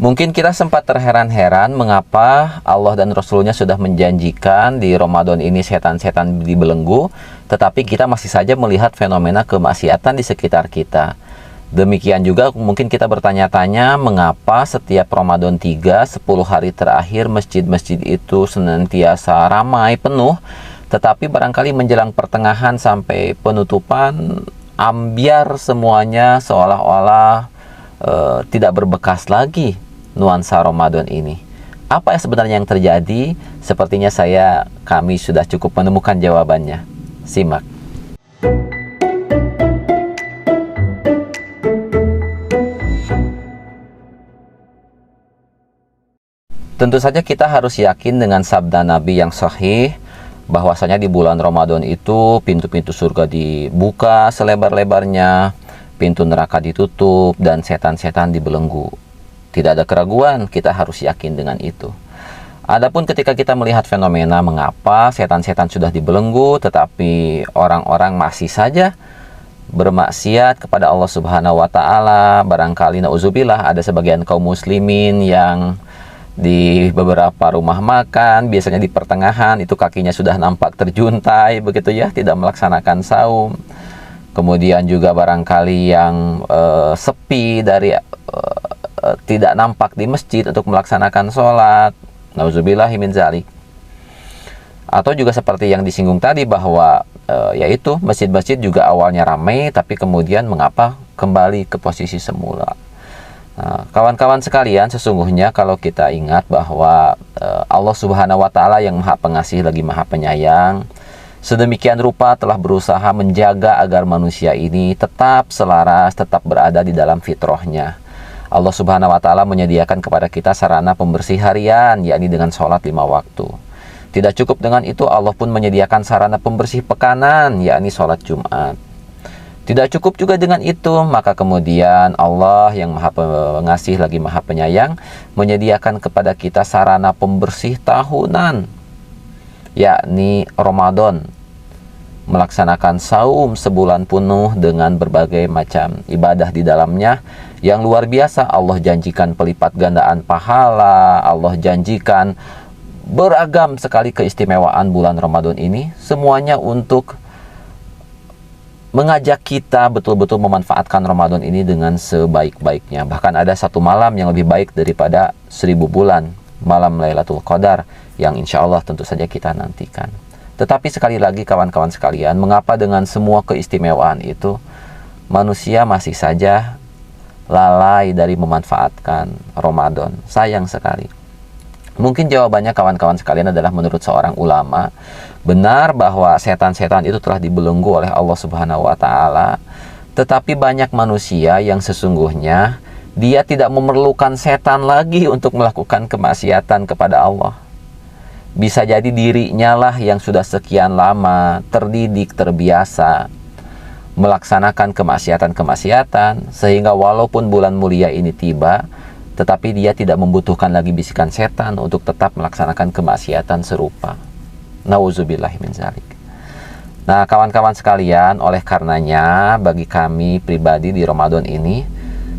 Mungkin kita sempat terheran-heran mengapa Allah dan Rasulnya sudah menjanjikan di Ramadan ini setan-setan dibelenggu, tetapi kita masih saja melihat fenomena kemaksiatan di sekitar kita. Demikian juga mungkin kita bertanya-tanya mengapa setiap Ramadan 3, 10 hari terakhir masjid-masjid itu senantiasa ramai, penuh, tetapi barangkali menjelang pertengahan sampai penutupan, ambiar semuanya seolah-olah tidak berbekas lagi nuansa Ramadan ini. Apa yang sebenarnya yang terjadi? Sepertinya kami sudah cukup menemukan jawabannya. Simak. Tentu saja kita harus yakin dengan sabda Nabi yang sahih, bahwasanya di bulan Ramadan itu pintu-pintu surga dibuka selebar-lebarnya, pintu neraka ditutup, dan setan-setan dibelenggu. Tidak ada keraguan, kita harus yakin dengan itu. Adapun ketika kita melihat fenomena mengapa setan-setan sudah dibelenggu, tetapi orang-orang masih saja bermaksiat kepada Allah Subhanahu wa Ta'ala, barangkali nauzubillah ada sebagian kaum muslimin yang di beberapa rumah makan, biasanya di pertengahan itu kakinya sudah nampak terjuntai begitu ya, tidak melaksanakan saum. Kemudian juga barangkali yang sepi dari tidak nampak di masjid untuk melaksanakan sholat, nauzubillahi min dzalik. Atau juga seperti yang disinggung tadi bahwa yaitu masjid-masjid juga awalnya ramai, tapi kemudian mengapa kembali ke posisi semula. Nah, kawan-kawan sekalian, sesungguhnya kalau kita ingat bahwa Allah Subhanahu wa Ta'ala yang Maha Pengasih lagi Maha Penyayang, sedemikian rupa telah berusaha menjaga agar manusia ini tetap selaras, tetap berada di dalam fitrahnya. Allah Subhanahu wa Ta'ala menyediakan kepada kita sarana pembersih harian, yakni dengan sholat 5 waktu. Tidak cukup dengan itu, Allah pun menyediakan sarana pembersih pekanan, yakni sholat Jumat. Tidak cukup juga dengan itu, maka kemudian Allah yang Maha Pengasih lagi Maha Penyayang menyediakan kepada kita sarana pembersih tahunan, yakni Ramadan. Melaksanakan saum sebulan penuh dengan berbagai macam ibadah di dalamnya yang luar biasa. Allah janjikan pelipat gandaan pahala, Allah janjikan beragam sekali keistimewaan bulan Ramadan ini, semuanya untuk mengajak kita betul-betul memanfaatkan Ramadan ini dengan sebaik-baiknya. Bahkan ada satu malam yang lebih baik daripada 1000 bulan, malam Lailatul Qadar, yang insya Allah tentu saja kita nantikan. Tetapi sekali lagi kawan-kawan sekalian, mengapa dengan semua keistimewaan itu manusia masih saja lalai dari memanfaatkan Ramadan? Sayang sekali. Mungkin jawabannya kawan-kawan sekalian adalah menurut seorang ulama, benar bahwa setan-setan itu telah dibelenggu oleh Allah Subhanahu wa Ta'ala, tetapi banyak manusia yang sesungguhnya dia tidak memerlukan setan lagi untuk melakukan kemaksiatan kepada Allah. Bisa jadi dirinya lah yang sudah sekian lama terdidik, terbiasa melaksanakan kemaksiatan-kemaksiatan, sehingga walaupun bulan mulia ini tiba, tetapi dia tidak membutuhkan lagi bisikan setan untuk tetap melaksanakan kemaksiatan serupa. Nauzubillahi min dzalik. Nah, kawan-kawan sekalian, oleh karenanya bagi kami pribadi di Ramadan ini,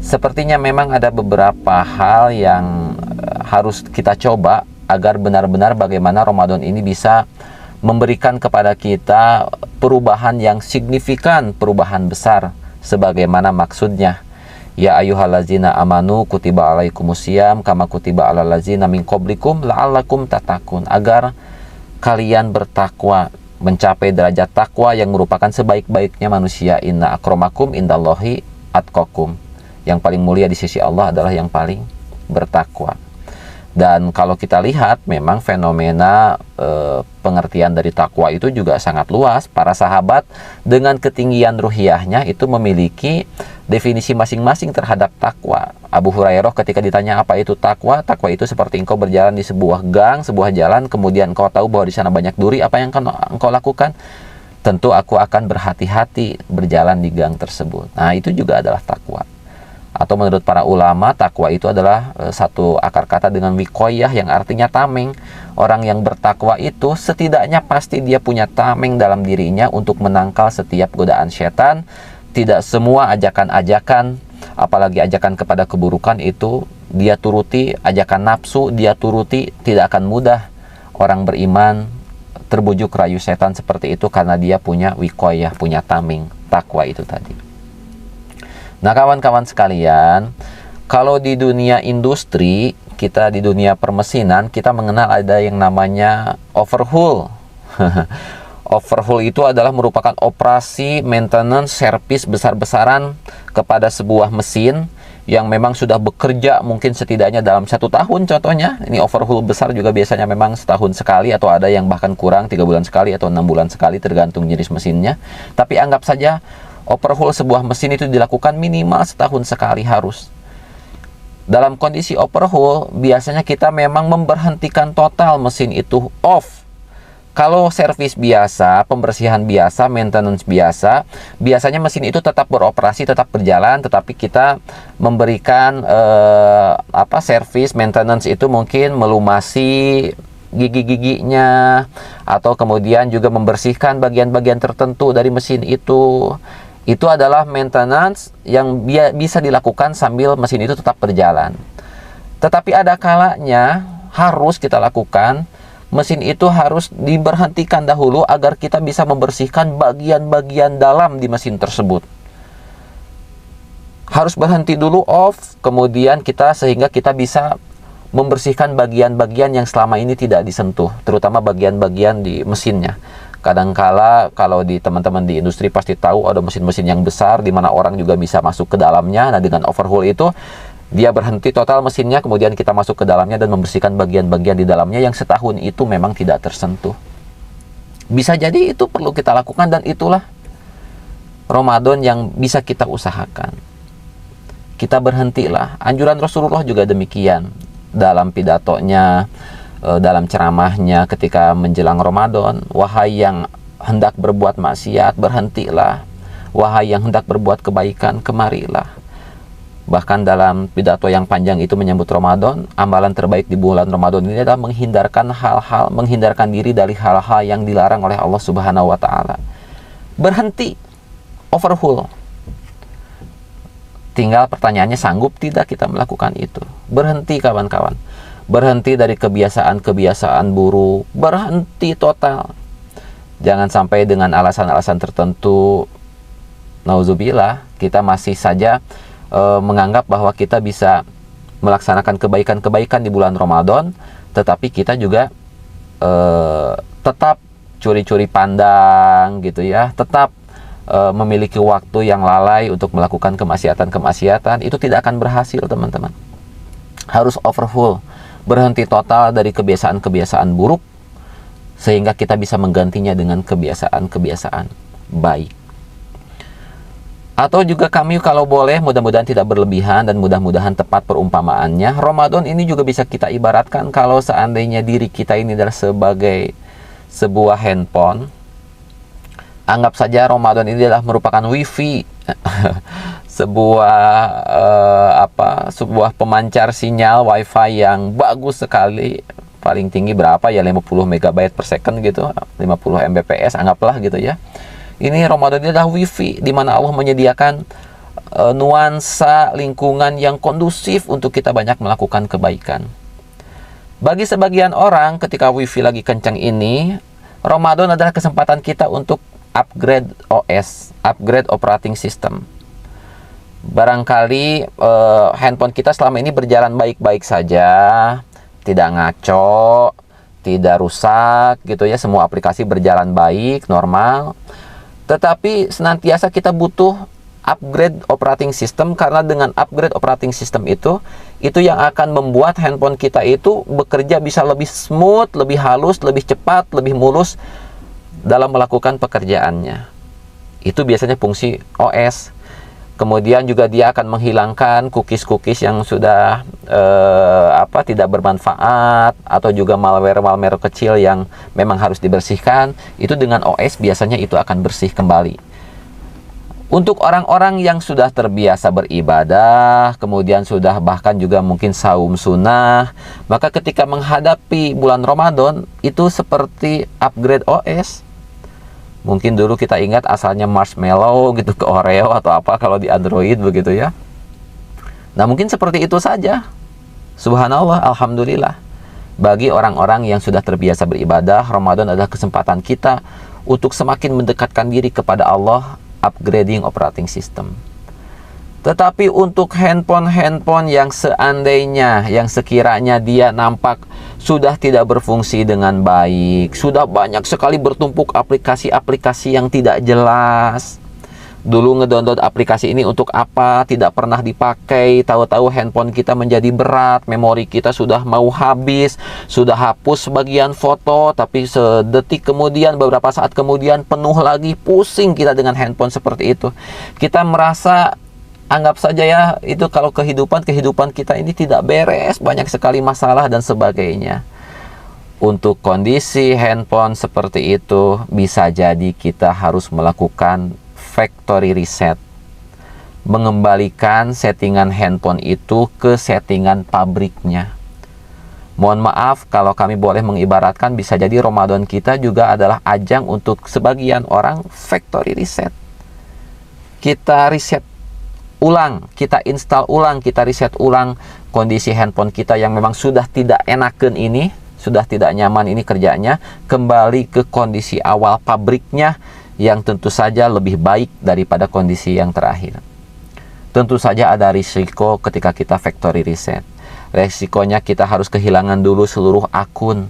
sepertinya memang ada beberapa hal yang harus kita coba agar benar-benar bagaimana Ramadan ini bisa memberikan kepada kita perubahan yang signifikan, perubahan besar sebagaimana maksudnya. Ya ayyuhallazina amanu kutiba alaikumusiyam kama kutiba alal ladzina min qablikum la'allakum tattaqun, agar kalian bertakwa, mencapai derajat takwa yang merupakan sebaik-baiknya manusia. Inna akramakum indallahi atqakum, yang paling mulia di sisi Allah adalah yang paling bertakwa. Dan kalau kita lihat memang fenomena pengertian dari takwa itu juga sangat luas. Para sahabat dengan ketinggian ruhiyahnya itu memiliki definisi masing-masing terhadap takwa. Abu Hurairah ketika ditanya apa itu takwa, takwa itu seperti engkau berjalan di sebuah gang, sebuah jalan, kemudian engkau tahu bahwa di sana banyak duri, apa yang engkau lakukan? Tentu aku akan berhati-hati berjalan di gang tersebut. Nah, itu juga adalah takwa. Atau menurut para ulama, takwa itu adalah satu akar kata dengan wikoyah yang artinya tameng. Orang yang bertakwa itu setidaknya pasti dia punya tameng dalam dirinya untuk menangkal setiap godaan setan. Tidak semua ajakan-ajakan, apalagi ajakan kepada keburukan itu dia turuti, ajakan nafsu dia turuti, tidak akan mudah orang beriman terbujuk rayu setan seperti itu, karena dia punya wikoyah, punya tameng, takwa itu tadi. Nah kawan-kawan sekalian, kalau di dunia industri, kita di dunia permesinan, kita mengenal ada yang namanya overhaul. Overhaul itu adalah merupakan operasi maintenance service besar-besaran kepada sebuah mesin yang memang sudah bekerja mungkin setidaknya dalam 1 tahun contohnya. Ini overhaul besar juga biasanya memang setahun sekali, atau ada yang bahkan kurang 3 bulan sekali atau 6 bulan sekali, tergantung jenis mesinnya. Tapi anggap saja overhaul sebuah mesin itu dilakukan minimal setahun sekali harus. Dalam kondisi overhaul biasanya kita memang memberhentikan total mesin itu, off. Kalau servis biasa, pembersihan biasa, maintenance biasa, biasanya mesin itu tetap beroperasi, tetap berjalan, tetapi kita memberikan servis maintenance itu mungkin melumasi gigi-giginya, atau kemudian juga membersihkan bagian-bagian tertentu dari mesin itu. Itu adalah maintenance yang bisa dilakukan sambil mesin itu tetap berjalan. Tetapi ada kalanya harus kita lakukan, mesin itu harus diberhentikan dahulu agar kita bisa membersihkan bagian-bagian dalam di mesin tersebut. Harus berhenti dulu, off, kemudian sehingga kita bisa membersihkan bagian-bagian yang selama ini tidak disentuh, terutama bagian-bagian di mesinnya. Kadangkala kalau di teman-teman di industri pasti tahu ada mesin-mesin yang besar di mana orang juga bisa masuk ke dalamnya. Nah, dengan overhaul itu dia berhenti total mesinnya, kemudian kita masuk ke dalamnya dan membersihkan bagian-bagian di dalamnya yang setahun itu memang tidak tersentuh. Bisa jadi itu perlu kita lakukan, dan itulah Ramadan yang bisa kita usahakan. Kita berhentilah. Anjuran Rasulullah juga demikian. Dalam pidatonya, dalam ceramahnya ketika menjelang Ramadan, wahai yang hendak berbuat maksiat, berhentilah. Wahai yang hendak berbuat kebaikan, kemarilah. Bahkan dalam pidato yang panjang itu menyambut Ramadan, amalan terbaik di bulan Ramadan ini adalah menghindarkan diri dari hal-hal yang dilarang oleh Allah Subhanahu wa Ta'ala. Berhenti, overhaul. Tinggal pertanyaannya, sanggup tidak kita melakukan itu? Berhenti kawan-kawan. Berhenti dari kebiasaan-kebiasaan buruk. Berhenti total. Jangan sampai dengan alasan-alasan tertentu, nauzubillah, kita masih saja menganggap bahwa kita bisa melaksanakan kebaikan-kebaikan di bulan Ramadan, tetapi kita juga tetap curi-curi pandang gitu ya, tetap memiliki waktu yang lalai untuk melakukan kemaksiatan-kemaksiatan. Itu tidak akan berhasil teman-teman. Harus overhaul, berhenti total dari kebiasaan-kebiasaan buruk, sehingga kita bisa menggantinya dengan kebiasaan-kebiasaan baik. Atau juga kami kalau boleh, mudah-mudahan tidak berlebihan dan mudah-mudahan tepat perumpamaannya, Ramadan ini juga bisa kita ibaratkan kalau seandainya diri kita ini adalah sebagai sebuah handphone. Anggap saja Ramadan ini adalah merupakan wifi, sebuah pemancar sinyal wifi yang bagus sekali, paling tinggi berapa ya, 50 MB per second gitu, 50 Mbps anggaplah gitu ya. Ini Ramadan ini adalah wifi di mana Allah menyediakan nuansa lingkungan yang kondusif untuk kita banyak melakukan kebaikan. Bagi sebagian orang, ketika wifi lagi kencang ini, Ramadan adalah kesempatan kita untuk upgrade OS, upgrade operating system. Barangkali handphone kita selama ini berjalan baik-baik saja, tidak ngaco, tidak rusak gitu ya, semua aplikasi berjalan baik, normal. Tetapi senantiasa kita butuh upgrade operating system, karena dengan upgrade operating system itu yang akan membuat handphone kita itu bekerja bisa lebih smooth, lebih halus, lebih cepat, lebih mulus dalam melakukan pekerjaannya. Itu biasanya fungsi OS. Kemudian juga dia akan menghilangkan cookies-cookies yang sudah tidak bermanfaat, atau juga malware-malware kecil yang memang harus dibersihkan. Itu dengan OS biasanya itu akan bersih kembali. Untuk orang-orang yang sudah terbiasa beribadah, kemudian sudah bahkan juga mungkin saum sunnah, maka ketika menghadapi bulan Ramadan itu seperti upgrade OS. Mungkin dulu kita ingat asalnya marshmallow gitu ke Oreo atau apa kalau di Android begitu ya. Nah mungkin seperti itu saja. Subhanallah, alhamdulillah. Bagi orang-orang yang sudah terbiasa beribadah, Ramadan adalah kesempatan kita untuk semakin mendekatkan diri kepada Allah, upgrading operating system. Tetapi untuk handphone-handphone yang seandainya, yang sekiranya dia nampak sudah tidak berfungsi dengan baik, sudah banyak sekali bertumpuk aplikasi-aplikasi yang tidak jelas. Dulu ngedownload aplikasi ini untuk apa, tidak pernah dipakai, tahu-tahu handphone kita menjadi berat, memori kita sudah mau habis, sudah hapus sebagian foto, tapi sedetik kemudian, beberapa saat kemudian penuh lagi, pusing kita dengan handphone seperti itu. Kita merasa, anggap saja ya, itu kalau kehidupan kita ini tidak beres, banyak sekali masalah dan sebagainya. Untuk kondisi handphone seperti itu, bisa jadi kita harus melakukan factory reset, mengembalikan settingan handphone itu ke settingan pabriknya. Mohon maaf kalau kami boleh mengibaratkan, bisa jadi Ramadan kita juga adalah ajang untuk sebagian orang factory reset. Kita reset ulang, kita install ulang, kita reset ulang kondisi handphone kita yang memang sudah tidak enaken ini, sudah tidak nyaman ini kerjanya, kembali ke kondisi awal pabriknya yang tentu saja lebih baik daripada kondisi yang terakhir. Tentu saja ada risiko ketika kita factory reset. Resikonya kita harus kehilangan dulu seluruh akun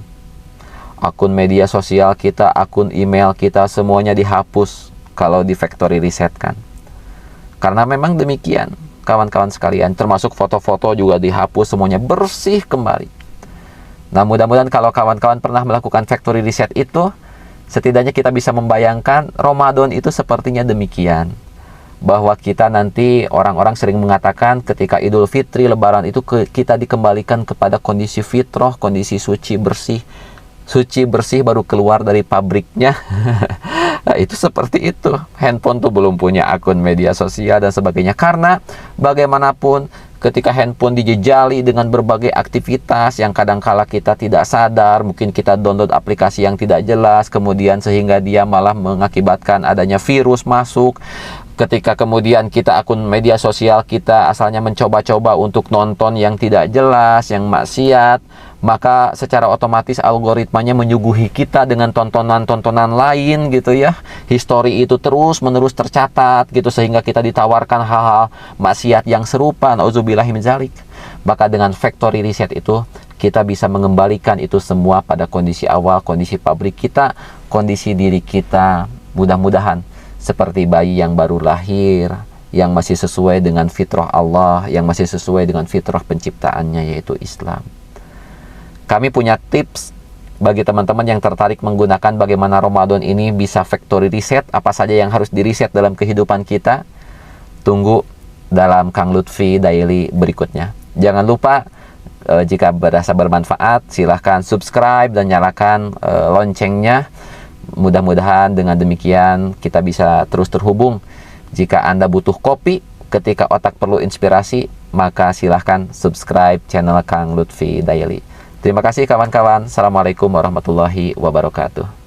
media sosial kita, akun email kita, semuanya dihapus kalau di factory reset kan. Karena memang demikian, kawan-kawan sekalian, termasuk foto-foto juga dihapus, semuanya bersih kembali. Nah, mudah-mudahan kalau kawan-kawan pernah melakukan factory reset itu, setidaknya kita bisa membayangkan Ramadan itu sepertinya demikian. Bahwa kita nanti, orang-orang sering mengatakan ketika Idul Fitri, Lebaran itu kita dikembalikan kepada kondisi fitrah, kondisi suci bersih. Suci bersih baru keluar dari pabriknya. Nah, itu seperti itu. Handphone tuh belum punya akun media sosial dan sebagainya. Karena bagaimanapun ketika handphone dijejali dengan berbagai aktivitas yang kadangkala kita tidak sadar, mungkin kita download aplikasi yang tidak jelas, kemudian sehingga dia malah mengakibatkan adanya virus masuk. Ketika kemudian kita akun media sosial kita asalnya mencoba-coba untuk nonton yang tidak jelas, yang maksiat, maka secara otomatis algoritmanya menyuguhi kita dengan tontonan-tontonan lain gitu ya. Histori itu terus-menerus tercatat gitu, sehingga kita ditawarkan hal-hal maksiat yang serupa. Nauzubillahi min dzalik. Maka dengan factory reset itu, kita bisa mengembalikan itu semua pada kondisi awal, kondisi pabrik kita, kondisi diri kita. Mudah-mudahan seperti bayi yang baru lahir, yang masih sesuai dengan fitrah Allah, yang masih sesuai dengan fitrah penciptaannya, yaitu Islam. Kami punya tips bagi teman-teman yang tertarik menggunakan bagaimana Ramadan ini bisa factory reset, apa saja yang harus di reset dalam kehidupan kita. Tunggu dalam Kang Lutfi Daily berikutnya. Jangan lupa, jika berasa bermanfaat, silahkan subscribe dan nyalakan loncengnya. Mudah-mudahan dengan demikian kita bisa terus terhubung. Jika Anda butuh kopi ketika otak perlu inspirasi, maka silahkan subscribe channel Kang Lutfi Daily. Terima kasih kawan-kawan. Assalamualaikum warahmatullahi wabarakatuh.